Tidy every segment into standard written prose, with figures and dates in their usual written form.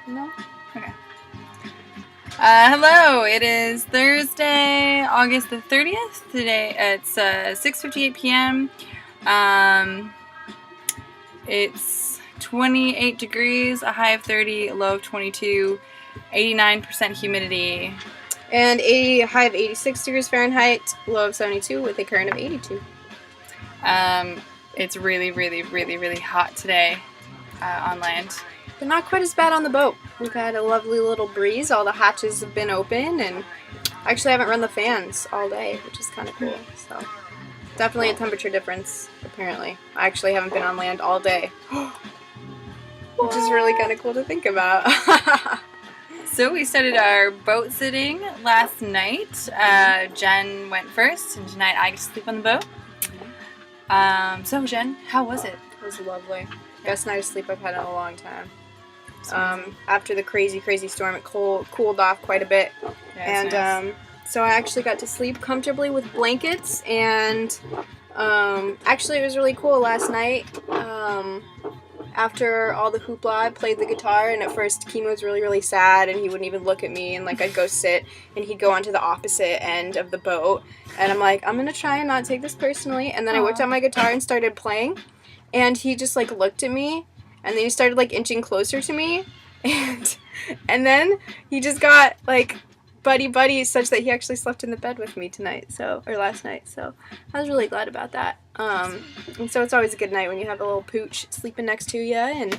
No? Okay. Hello, it is Thursday, August the 30th. Today it's 6:58 p.m. It's 28 degrees, a high of 30, a low of 22, 89% humidity. And a high of 86 degrees Fahrenheit, low of 72 with a current of 82. It's really, really, really, really hot today on land. But not quite as bad on the boat. We've had a lovely little breeze. All the hatches have been open, and I actually haven't run the fans all day, which is kind of cool. So definitely a temperature difference, apparently. I actually haven't been on land all day, which is really kind of cool to think about. So we started our boat sitting last night. Jen went first, and tonight I get to sleep on the boat. So Jen, how was it? It was lovely. Best night of sleep I've had in a long time. After the crazy storm, it cooled off quite a bit. Yeah, And nice. So I actually got to sleep comfortably with blankets, and actually it was really cool last night. After all the hoopla, I played the guitar, and at first Kimo was really, really sad, and he wouldn't even look at me, and like I'd go sit, and he'd go onto the opposite end of the boat, and I'm like, I'm gonna try and not take this personally, and then I whipped out my guitar and started playing, and he just like looked at me, and then he started like inching closer to me, and then he just got like buddy such that he actually slept in the bed with me last night, so I was really glad about that. And so it's always a good night when you have a little pooch sleeping next to you, and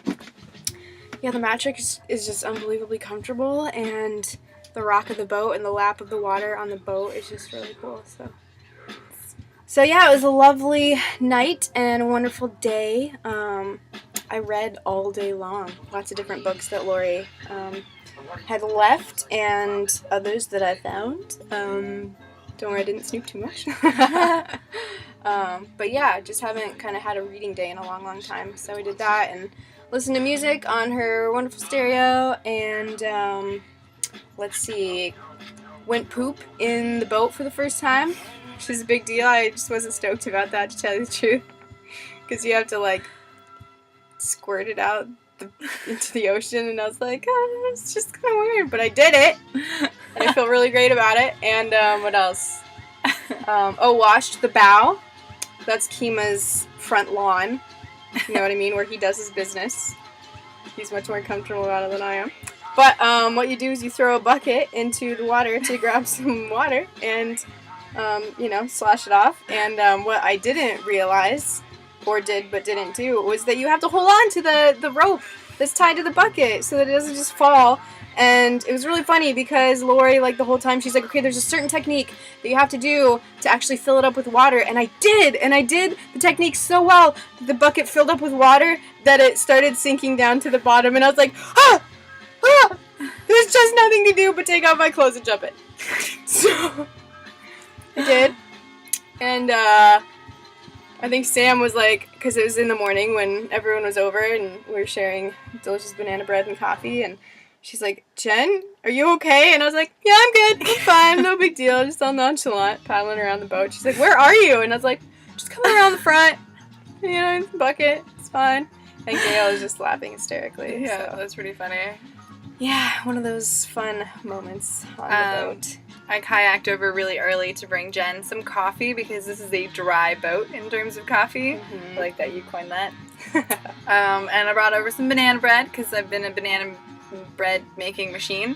yeah, the mattress is just unbelievably comfortable, and the rock of the boat and the lap of the water on the boat is just really cool. So yeah, it was a lovely night and a wonderful day. I read all day long, lots of different books that Lori had left, and others that I found. Don't worry, I didn't snoop too much. But yeah, just haven't kind of had a reading day in a long time. So we did that and listened to music on her wonderful stereo, and let's see, went poop in the boat for the first time, which is a big deal. I just wasn't stoked about that, to tell you the truth, because you have to like squirt it out into the ocean, and I was like, oh, it's just kind of weird, but I did it, and I feel really great about it. And what else? Washed the bow. That's Kima's front lawn. You know what I mean? Where he does his business. He's much more comfortable about it than I am. But what you do is you throw a bucket into the water to grab some water and, slash it off. And what I didn't realize, or did but didn't do, was that you have to hold on to the rope that's tied to the bucket so that it doesn't just fall. And it was really funny because Lori, like the whole time, she's like, okay, there's a certain technique that you have to do to actually fill it up with water. And I did the technique so well that the bucket filled up with water that it started sinking down to the bottom. And I was like, there's just nothing to do but take off my clothes and jump it. So I did. And I think Sam was like, because it was in the morning when everyone was over and we were sharing delicious banana bread and coffee, and she's like, Jen, are you okay? And I was like, yeah, I'm good. I'm fine. No big deal. Just all nonchalant, paddling around the boat. She's like, where are you? And I was like, just coming around the front, in the bucket. It's fine. And Gail was just laughing hysterically. Yeah, so. that's pretty funny. Yeah, one of those fun moments on the boat. I kayaked over really early to bring Jen some coffee because this is a dry boat in terms of coffee. Mm-hmm. I like that you coined that. And I brought over some banana bread because I've been a banana bread making machine.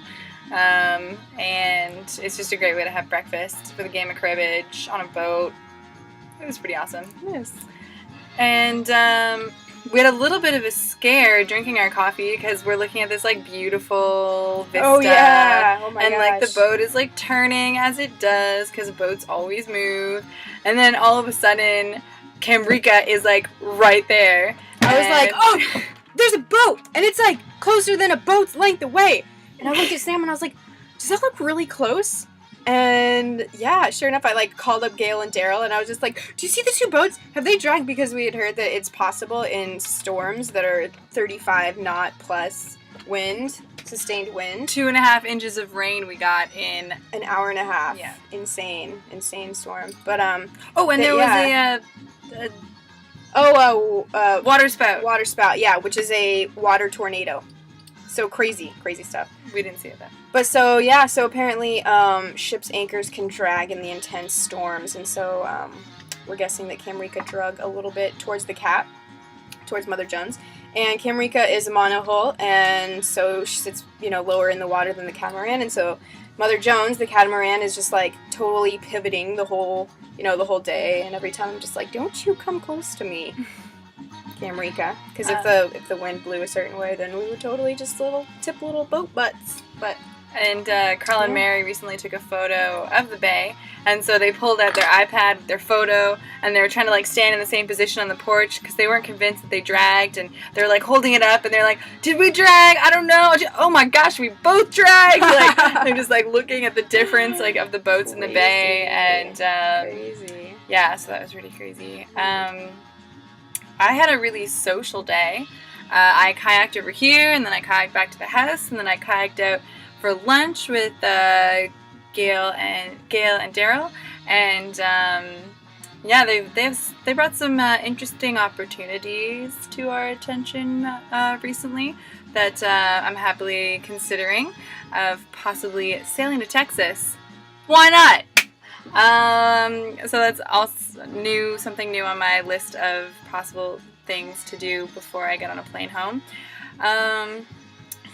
And it's just a great way to have breakfast for the game of cribbage on a boat. It was pretty awesome. Yes. And we had a little bit of a scare drinking our coffee because we're looking at this like beautiful vista. Oh yeah! Oh my gosh. Like the boat is like turning as it does because boats always move. And then all of a sudden, Camrika is like right there. I was like, oh, there's a boat, and it's like closer than a boat's length away. And I looked at Sam and I was like, does that look really close? And yeah, sure enough, I like called up Gail and Daryl, and I was just like, do you see the two boats? Have they dragged? Because we had heard that it's possible in storms that are 35 knot plus wind, sustained wind. 2.5 inches of rain we got in an hour and a half. Yeah. Insane storm. But there was a water spout. Water spout, yeah, which is a water tornado. So crazy stuff. We didn't see it though. But so, yeah, so apparently ships' anchors can drag in the intense storms, and so we're guessing that Camrika drug a little bit towards the Cap, towards Mother Jones. And Camrika is a monohull, and so she sits, lower in the water than the catamaran, and so Mother Jones, the catamaran, is just like totally pivoting the whole day, and every time I'm just like, don't you come close to me, Camrika, because if the wind blew a certain way, then we would totally just tip little boat butts, but. And Carl and Mary recently took a photo of the bay, and so they pulled out their iPad with their photo, and they were trying to like stand in the same position on the porch because they weren't convinced that they dragged, and they're like holding it up, and they're like, "Did we drag? I don't know. Oh my gosh, we both dragged!" Like they're just like looking at the difference like of the boats in the bay, and crazy. Yeah, so that was really crazy. I had a really social day. I kayaked over here, and then I kayaked back to the house, and then I kayaked out for lunch with Gail and Daryl, and they brought some interesting opportunities to our attention recently that I'm happily considering, of possibly sailing to Texas. Why not? So that's also something new on my list of possible things to do before I get on a plane home.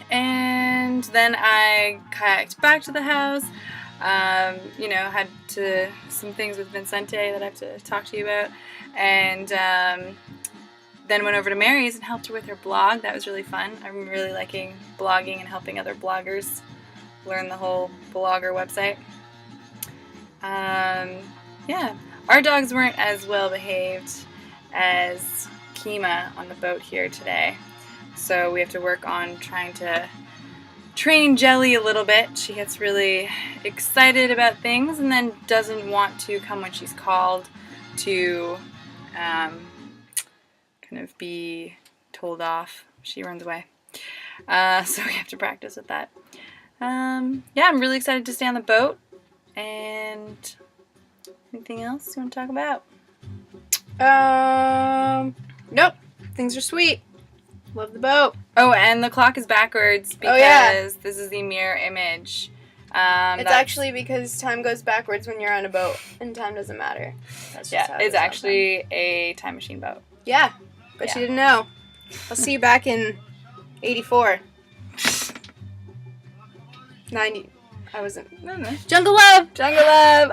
And then I kayaked back to the house, had some things with Vincente that I have to talk to you about, and then went over to Mary's and helped her with her blog. That was really fun. I'm really liking blogging and helping other bloggers learn the whole blogger website. Our dogs weren't as well behaved as Kima on the boat here today. So we have to work on trying to train Jelly a little bit. She gets really excited about things and then doesn't want to come when she's called to kind of be told off. She runs away. So we have to practice with that. I'm really excited to stay on the boat. And anything else you want to talk about? Nope. Things are sweet. Love the boat. Oh, and the clock is backwards because this is the mirror image. It's actually because time goes backwards when you're on a boat, and time doesn't matter. That's just it's actually a time machine boat. Yeah, but you didn't know. I'll see you back in 84. 90. I wasn't. No. Jungle Love! Jungle Love!